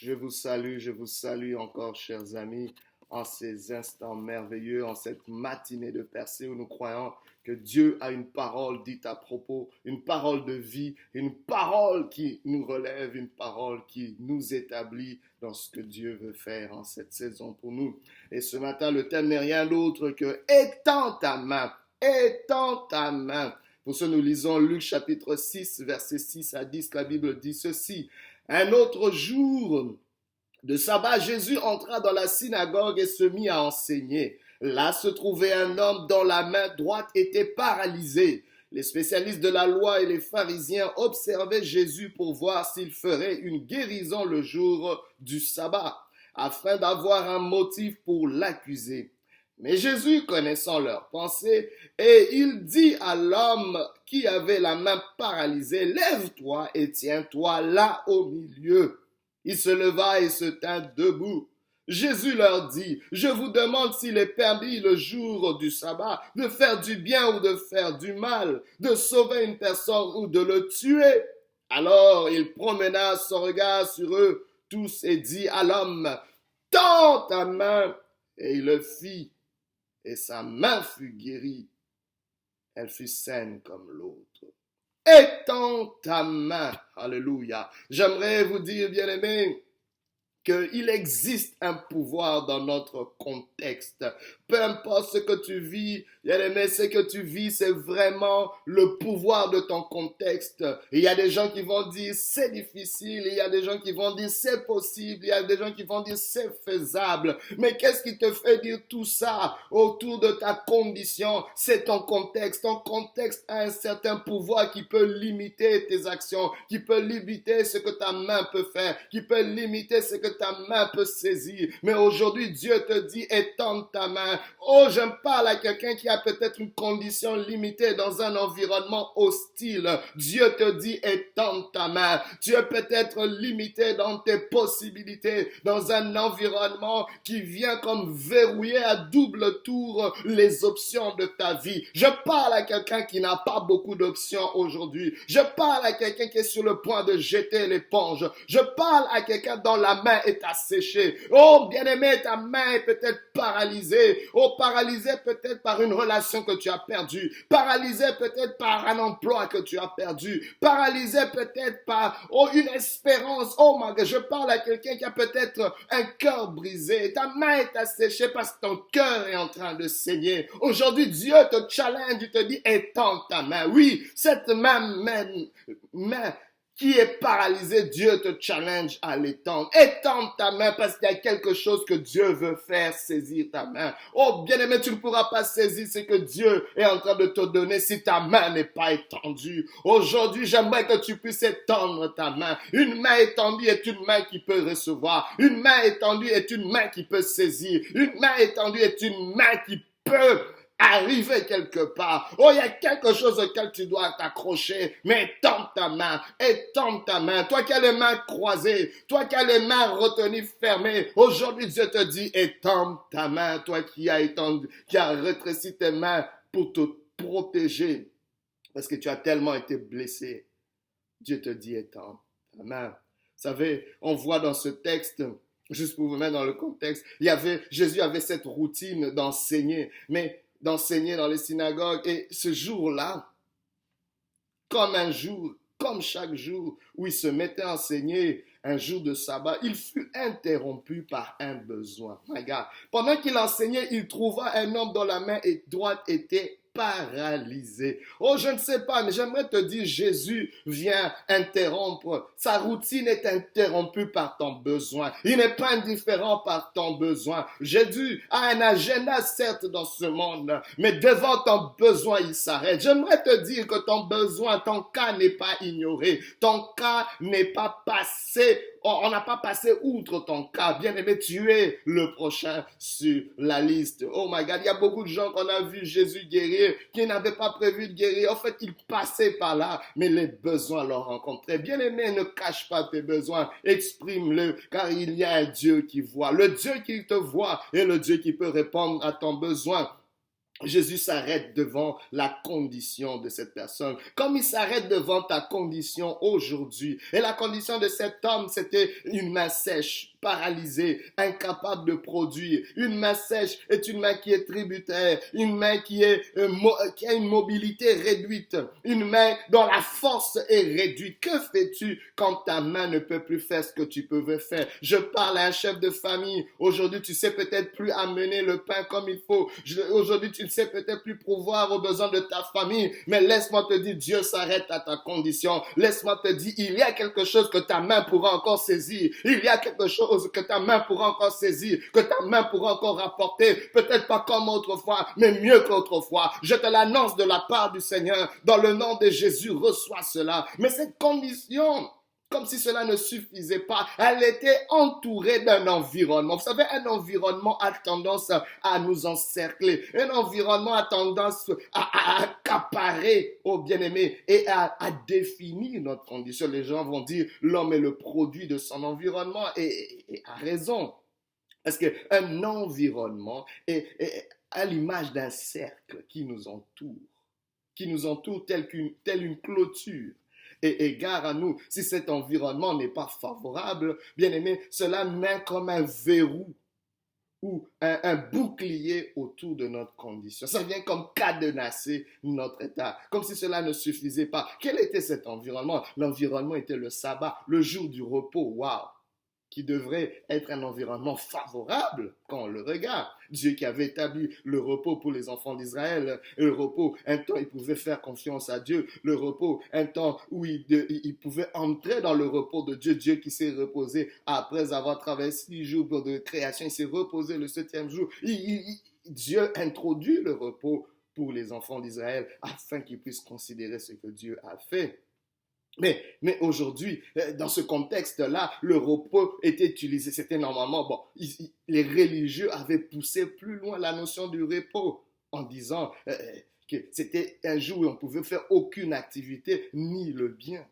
Je vous salue encore, chers amis, en ces instants merveilleux, en cette matinée de percée où nous croyons que Dieu a une parole dite à propos, une parole de vie, une parole qui nous relève, une parole qui nous établit dans ce que Dieu veut faire en cette saison pour nous. Et ce matin, le thème n'est rien d'autre que étends ta main, étends ta main. Pour ce, nous lisons Luc chapitre 6, versets 6 à 10. La Bible dit ceci. Un autre jour de sabbat, Jésus entra dans la synagogue et se mit à enseigner. Là se trouvait un homme dont la main droite était paralysée. Les spécialistes de la loi et les pharisiens observaient Jésus pour voir s'il ferait une guérison le jour du sabbat, afin d'avoir un motif pour l'accuser. Mais Jésus, connaissant leurs pensées, et il dit à l'homme qui avait la main paralysée, lève-toi et tiens-toi là au milieu. Il se leva et se tint debout. Jésus leur dit, je vous demande s'il est permis le jour du sabbat de faire du bien ou de faire du mal, de sauver une personne ou de le tuer. Alors il promena son regard sur eux tous et dit à l'homme, tends ta main. Et il le fit. Et sa main fut guérie. Elle fut saine comme l'autre. Étends ta main. Alléluia. J'aimerais vous dire, bien-aimés, qu'il existe un pouvoir dans notre contexte. Peu importe ce que tu vis, bien-aimé, ce que tu vis, c'est vraiment le pouvoir de ton contexte. Il y a des gens qui vont dire c'est difficile, il y a des gens qui vont dire c'est possible, il y a des gens qui vont dire c'est faisable. Mais qu'est-ce qui te fait dire tout ça autour de ta condition? C'est ton contexte. Ton contexte a un certain pouvoir qui peut limiter tes actions, qui peut limiter ce que ta main peut faire, qui peut limiter ce que ta main peut saisir. Mais aujourd'hui, Dieu te dit, étends ta main. Oh, je parle à quelqu'un qui a peut-être une condition limitée dans un environnement hostile. Dieu te dit, étends ta main. Tu es peut-être limité dans tes possibilités, dans un environnement qui vient comme verrouiller à double tour les options de ta vie. Je parle à quelqu'un qui n'a pas beaucoup d'options aujourd'hui. Je parle à quelqu'un qui est sur le point de jeter l'éponge. Je parle à quelqu'un dont la main est asséchée. Oh, bien-aimé, ta main est peut-être paralysée. Oh, paralysée peut-être par une relation que tu as perdue. Paralysée peut-être par un emploi que tu as perdu. Paralysée peut-être par une espérance. Oh, my God, je parle à quelqu'un qui a peut-être un cœur brisé. Ta main est asséchée parce que ton cœur est en train de saigner. Aujourd'hui, Dieu te challenge, il te dit, étends ta main. Oui, cette main qui est paralysé, Dieu te challenge à l'étendre. Étends ta main parce qu'il y a quelque chose que Dieu veut faire saisir ta main. Oh, bien-aimé, tu ne pourras pas saisir ce que Dieu est en train de te donner si ta main n'est pas étendue. Aujourd'hui, j'aimerais que tu puisses étendre ta main. Une main étendue est une main qui peut recevoir. Une main étendue est une main qui peut saisir. Une main étendue est une main qui peut arriver quelque part. Oh, il y a quelque chose auquel tu dois t'accrocher. Mais étends ta main. Étends ta main. Toi qui as les mains croisées. Toi qui as les mains retenues fermées. Aujourd'hui, Dieu te dit, étends ta main. Toi qui as rétréci tes mains pour te protéger. Parce que tu as tellement été blessé. Dieu te dit, étends ta main. Vous savez, on voit dans ce texte, juste pour vous mettre dans le contexte, Jésus avait cette routine d'enseigner dans les synagogues. Et ce jour-là, comme chaque jour où il se mettait à enseigner, un jour de sabbat, il fut interrompu par un besoin. Regarde, pendant qu'il enseignait, il trouva un homme dont la main droite était paralysé. Oh, je ne sais pas, mais j'aimerais te dire, Jésus vient interrompre. Sa routine est interrompue par ton besoin. Il n'est pas indifférent par ton besoin. Jésus a un agenda, certes, dans ce monde, mais devant ton besoin, il s'arrête. J'aimerais te dire que ton besoin, ton cas n'est pas ignoré. Ton cas n'est pas passé. On n'a pas passé outre ton cas. Bien-aimé, tu es le prochain sur la liste. Oh my God, il y a beaucoup de gens qu'on a vu Jésus guérir, qui n'avaient pas prévu de guérir. En fait, ils passaient par là, mais les besoins l'ont rencontré. Bien-aimé, ne cache pas tes besoins. Exprime-le, car il y a un Dieu qui voit. Le Dieu qui te voit est le Dieu qui peut répondre à ton besoin. Jésus s'arrête devant la condition de cette personne, comme il s'arrête devant ta condition aujourd'hui. Et la condition de cet homme, c'était une main sèche, paralysée, incapable de produire. Une main sèche est une main qui est tributaire, une main qui a une mobilité réduite, une main dont la force est réduite. Que fais-tu quand ta main ne peut plus faire ce que tu pouvais faire? Je parle à un chef de famille. Aujourd'hui, tu sais peut-être plus amener le pain comme il faut. Aujourd'hui, tu ne sais peut-être plus pourvoir aux besoins de ta famille. Mais laisse-moi te dire, Dieu s'arrête à ta condition. Laisse-moi te dire, il y a quelque chose que ta main pourra encore saisir. Il y a quelque chose que ta main pourra encore saisir, que ta main pourra encore apporter. Peut-être pas comme autrefois, mais mieux qu'autrefois. Je te l'annonce de la part du Seigneur. Dans le nom de Jésus, reçois cela. Mais cette condition, comme si cela ne suffisait pas, elle était entourée d'un environnement. Vous savez, un environnement a tendance à nous encercler. Un environnement a tendance à accaparer, oh bien-aimé, et à définir notre condition. Les gens vont dire, l'homme est le produit de son environnement, et a raison. Parce qu'un environnement est à l'image d'un cercle qui nous entoure tel une clôture. Et gare à nous, si cet environnement n'est pas favorable, bien aimé, cela met comme un verrou ou un bouclier autour de notre condition. Ça vient comme cadenasser notre état, comme si cela ne suffisait pas. Quel était cet environnement? L'environnement était le sabbat, le jour du repos. Waouh! Qui devrait être un environnement favorable quand on le regarde. Dieu qui avait établi le repos pour les enfants d'Israël, le repos, un temps ils pouvaient faire confiance à Dieu, le repos, un temps où ils pouvaient entrer dans le repos de Dieu, Dieu qui s'est reposé après avoir travaillé 6 jours de création, il s'est reposé le 7e jour. Dieu introduit le repos pour les enfants d'Israël afin qu'ils puissent considérer ce que Dieu a fait. Mais aujourd'hui, dans ce contexte-là, le repos était utilisé. C'était normalement, les religieux avaient poussé plus loin la notion du repos en disant que c'était un jour où on ne pouvait faire aucune activité ni le bien.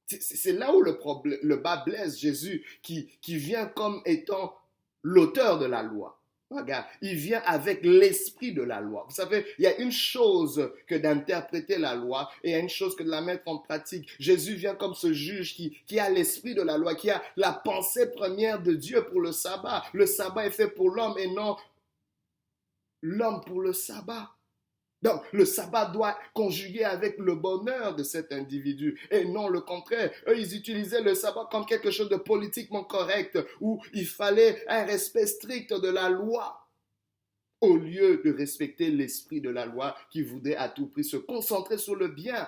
C'est là où le bas blesse. Jésus qui vient comme étant l'auteur de la loi. Regarde, il vient avec l'esprit de la loi. Vous savez, il y a une chose que d'interpréter la loi et il y a une chose que de la mettre en pratique. Jésus vient comme ce juge qui a l'esprit de la loi, qui a la pensée première de Dieu pour le sabbat. Le sabbat est fait pour l'homme et non l'homme pour le sabbat. Donc, le sabbat doit conjuguer avec le bonheur de cet individu et non le contraire. Eux, ils utilisaient le sabbat comme quelque chose de politiquement correct où il fallait un respect strict de la loi au lieu de respecter l'esprit de la loi qui voulait à tout prix se concentrer sur le bien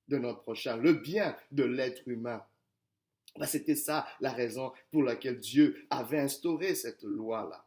de notre prochain, le bien de l'être humain. C'était ça la raison pour laquelle Dieu avait instauré cette loi-là.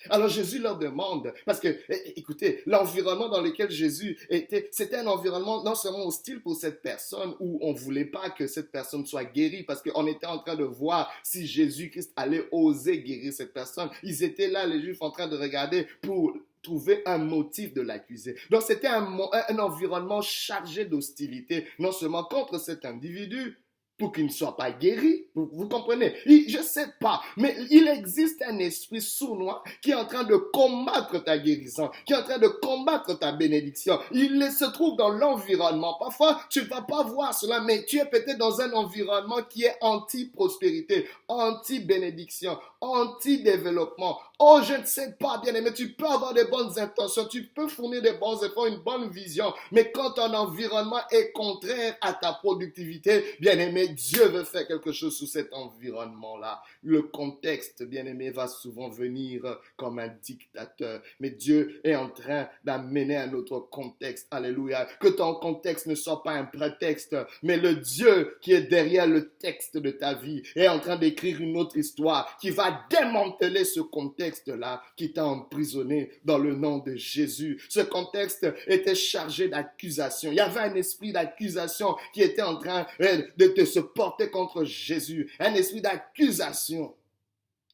Alors Jésus leur demande, parce que, écoutez, l'environnement dans lequel Jésus était, c'était un environnement non seulement hostile pour cette personne, où on ne voulait pas que cette personne soit guérie, parce qu'on était en train de voir si Jésus-Christ allait oser guérir cette personne. Ils étaient là, les Juifs, en train de regarder pour trouver un motif de l'accuser. Donc c'était un environnement chargé d'hostilité, non seulement contre cet individu, pour qu'il ne soit pas guéri. Vous comprenez? Je ne sais pas, mais il existe un esprit sournois qui est en train de combattre ta guérison, qui est en train de combattre ta bénédiction. Il se trouve dans l'environnement. Parfois, tu ne vas pas voir cela, mais tu es peut-être dans un environnement qui est anti-prospérité, anti-bénédiction, anti-développement. Oh, je ne sais pas, bien-aimé, tu peux avoir de bonnes intentions, tu peux fournir des bons efforts, une bonne vision, mais quand ton environnement est contraire à ta productivité, bien-aimé, Dieu veut faire quelque chose sous cet environnement-là. Le contexte, bien-aimé, va souvent venir comme un dictateur, mais Dieu est en train d'amener un autre contexte. Alléluia. Que ton contexte ne soit pas un prétexte, mais le Dieu qui est derrière le texte de ta vie est en train d'écrire une autre histoire qui va démanteler ce contexte-là qui t'a emprisonné dans le nom de Jésus. Ce contexte était chargé d'accusations. Il y avait un esprit d'accusation qui était en train de se porter contre Jésus. Un esprit d'accusation.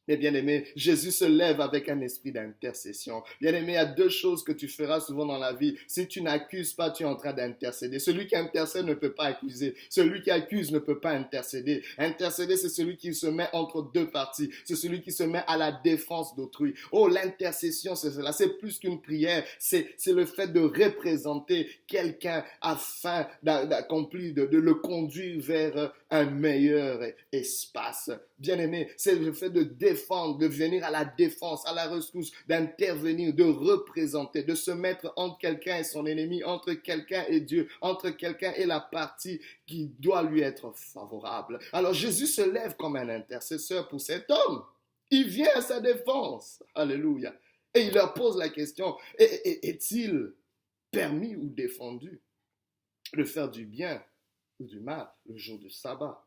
Mais bien aimé, Jésus se lève avec un esprit d'intercession. Bien aimé, il y a deux choses que tu feras souvent dans la vie. Si tu n'accuses pas, tu es en train d'intercéder. Celui qui intercède ne peut pas accuser. Celui qui accuse ne peut pas intercéder. Intercéder, c'est celui qui se met entre deux parties. C'est celui qui se met à la défense d'autrui. Oh, l'intercession, c'est cela. C'est plus qu'une prière. C'est le fait de représenter quelqu'un afin d'accomplir, de le conduire vers un meilleur espace. Bien aimé, c'est le fait de défendre, de venir à la défense, à la rescousse, d'intervenir, de représenter, de se mettre entre quelqu'un et son ennemi, entre quelqu'un et Dieu, entre quelqu'un et la partie qui doit lui être favorable. Alors Jésus se lève comme un intercesseur pour cet homme. Il vient à sa défense. Alléluia. Et il leur pose la question, est-il permis ou défendu de faire du bien ou du mal le jour du sabbat?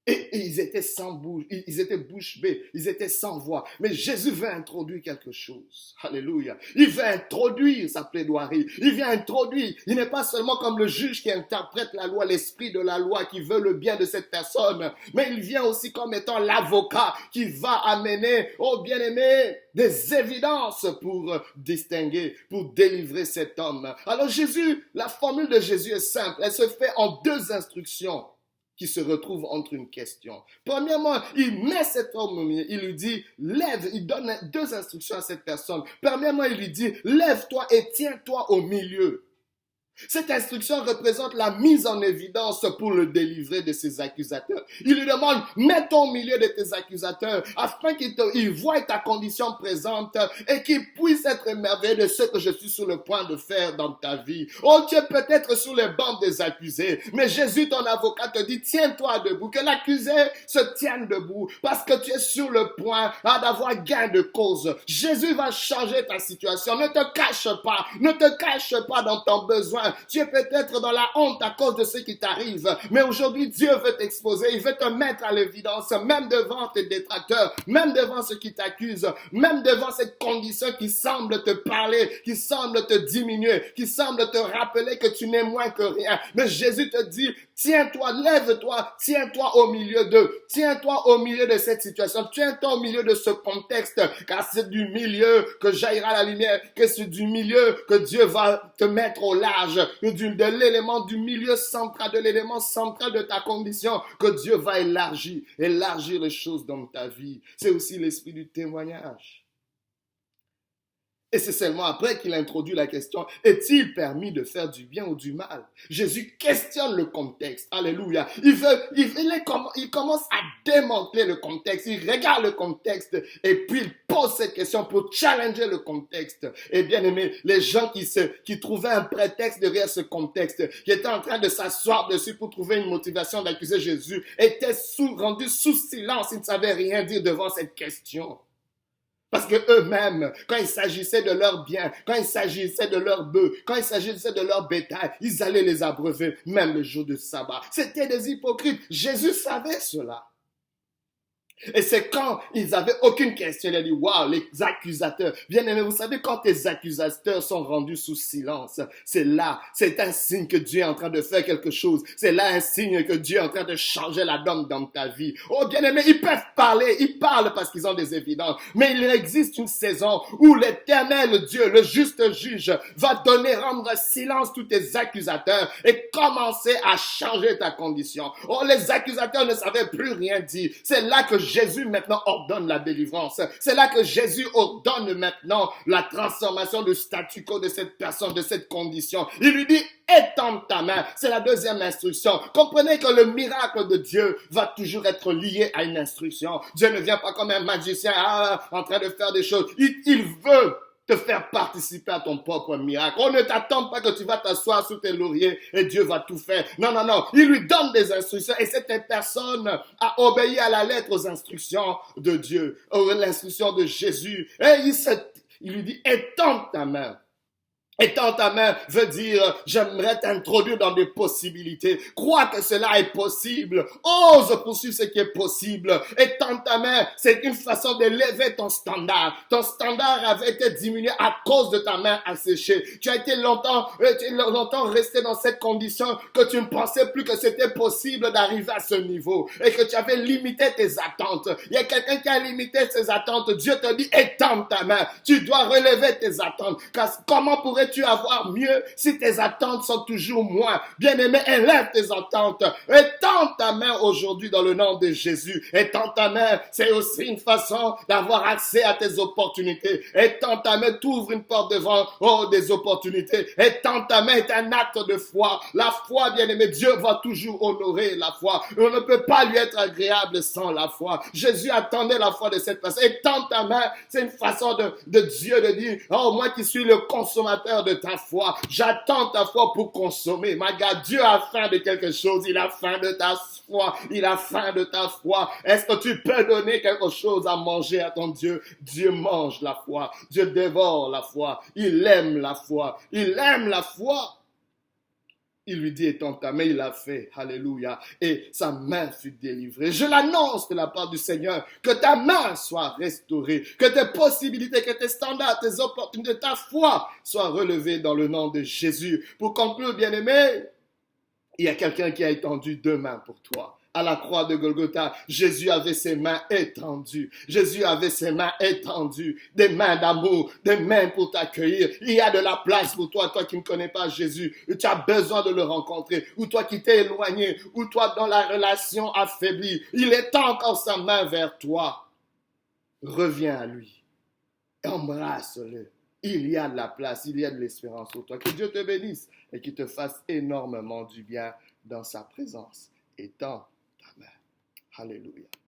Et ils étaient sans bouche, ils étaient bouche bée, ils étaient sans voix. Mais Jésus veut introduire quelque chose. Alléluia. Il veut introduire sa plaidoirie. Il vient introduire. Il n'est pas seulement comme le juge qui interprète la loi, l'esprit de la loi, qui veut le bien de cette personne. Mais il vient aussi comme étant l'avocat qui va amener, oh bien-aimé, des évidences pour distinguer, pour délivrer cet homme. Alors Jésus, la formule de Jésus est simple. Elle se fait en deux instructions qui se retrouve entre une question. Premièrement, il met cet homme au milieu, il lui dit, lève, il donne deux instructions à cette personne. Premièrement, il lui dit, lève-toi et tiens-toi au milieu. Cette instruction représente la mise en évidence pour le délivrer de ses accusateurs. Il lui demande, mets-toi au milieu de tes accusateurs afin qu'ils voient ta condition présente et qu'ils puissent être émerveillés de ce que je suis sur le point de faire dans ta vie. Oh, tu es peut-être sur les bancs des accusés, mais Jésus, ton avocat, te dit, tiens-toi debout, que l'accusé se tienne debout parce que tu es sur le point d'avoir gain de cause. Jésus va changer ta situation. Ne te cache pas dans ton besoin. Tu es peut-être dans la honte à cause de ce qui t'arrive, mais aujourd'hui Dieu veut t'exposer, il veut te mettre à l'évidence, même devant tes détracteurs, même devant ceux qui t'accusent, même devant cette condition qui semble te parler, qui semble te diminuer, qui semble te rappeler que tu n'es moins que rien. Mais Jésus te dit, tiens-toi, lève-toi, tiens-toi au milieu d'eux, tiens-toi au milieu de cette situation, tiens-toi au milieu de ce contexte, car c'est du milieu que jaillira la lumière, que c'est du milieu que Dieu va te mettre au large, de l'élément du milieu central, de l'élément central de ta condition, que Dieu va élargir les choses dans ta vie. C'est aussi l'esprit du témoignage. Et c'est seulement après qu'il introduit la question, est-il permis de faire du bien ou du mal? Jésus questionne le contexte. Alléluia. Il commence à démanteler le contexte. Il regarde le contexte et puis il pose cette question pour challenger le contexte. Et bien aimé, les gens qui trouvaient un prétexte derrière ce contexte, qui étaient en train de s'asseoir dessus pour trouver une motivation d'accuser Jésus, étaient rendus sous silence. Ils ne savaient rien dire devant cette question. Parce que eux-mêmes, quand il s'agissait de leurs biens, quand il s'agissait de leurs bœufs, quand il s'agissait de leur bétail, ils allaient les abreuver, même le jour du sabbat. C'était des hypocrites. Jésus savait cela. Et c'est quand ils avaient aucune question, il a dit, waouh, les accusateurs. Bien aimé, vous savez, quand tes accusateurs sont rendus sous silence, c'est là, c'est un signe que Dieu est en train de faire quelque chose. C'est là un signe que Dieu est en train de changer la donne dans ta vie. Oh, bien aimé, ils peuvent parler, ils parlent parce qu'ils ont des évidences. Mais il existe une saison où l'Éternel Dieu, le juste juge, va rendre silence tous tes accusateurs et commencer à changer ta condition. Oh, les accusateurs ne savaient plus rien dire. C'est là que Jésus maintenant ordonne la délivrance. C'est là que Jésus ordonne maintenant la transformation du statu quo de cette personne, de cette condition. Il lui dit, étends ta main. C'est la deuxième instruction. Comprenez que le miracle de Dieu va toujours être lié à une instruction. Dieu ne vient pas comme un magicien en train de faire des choses. Il veut te faire participer à ton propre miracle. On ne t'attend pas que tu vas t'asseoir sous tes lauriers et Dieu va tout faire. Non, non, non. Il lui donne des instructions et cette personne a obéi à la lettre aux instructions de Dieu, aux instructions de Jésus. Et il lui dit, étends ta main. Étends ta main veut dire, j'aimerais t'introduire dans des possibilités. Crois que cela est possible. Ose poursuivre ce qui est possible. Étends ta main, c'est une façon d'élever ton standard. Ton standard avait été diminué à cause de ta main asséchée. Tu as été longtemps resté dans cette condition que tu ne pensais plus que c'était possible d'arriver à ce niveau et que tu avais limité tes attentes. Il y a quelqu'un qui a limité ses attentes. Dieu te dit, étends ta main. Tu dois relever tes attentes. Car comment pourrais-tu avoir mieux si tes attentes sont toujours moins? Bien-aimé, élève tes attentes. Étends ta main aujourd'hui dans le nom de Jésus. Étends ta main, c'est aussi une façon d'avoir accès à tes opportunités. Étends ta main, t'ouvre une porte devant des opportunités. Étends ta main est un acte de foi. La foi, bien-aimé, Dieu va toujours honorer la foi. On ne peut pas lui être agréable sans la foi. Jésus attendait la foi de cette personne. Étends ta main, c'est une façon de Dieu de dire, oh, moi qui suis le consommateur de ta foi, j'attends ta foi pour consommer. My God, Dieu a faim de quelque chose, il a faim de ta foi, il a faim de ta foi. Est-ce que tu peux donner quelque chose à manger à ton Dieu? Dieu mange la foi, Dieu dévore la foi, il aime la foi, il aime la foi. Il lui dit, étends ta main, il l'a fait. Alléluia. Et sa main fut délivrée. Je l'annonce de la part du Seigneur, que ta main soit restaurée, que tes possibilités, que tes standards, tes opportunités, ta foi soient relevées dans le nom de Jésus. Pour conclure, bien-aimé, il y a quelqu'un qui a étendu 2 mains pour toi. À la croix de Golgotha, Jésus avait ses mains étendues. Jésus avait ses mains étendues. Des mains d'amour, des mains pour t'accueillir. Il y a de la place pour toi, toi qui ne connais pas Jésus. Tu as besoin de le rencontrer. Ou toi qui t'es éloigné. Ou toi dont la relation affaiblie. Il étend encore sa main vers toi. Reviens à lui. Embrasse-le. Il y a de la place, il y a de l'espérance pour toi. Que Dieu te bénisse et qu'il te fasse énormément du bien dans sa présence. Étends ta main. Alléluia.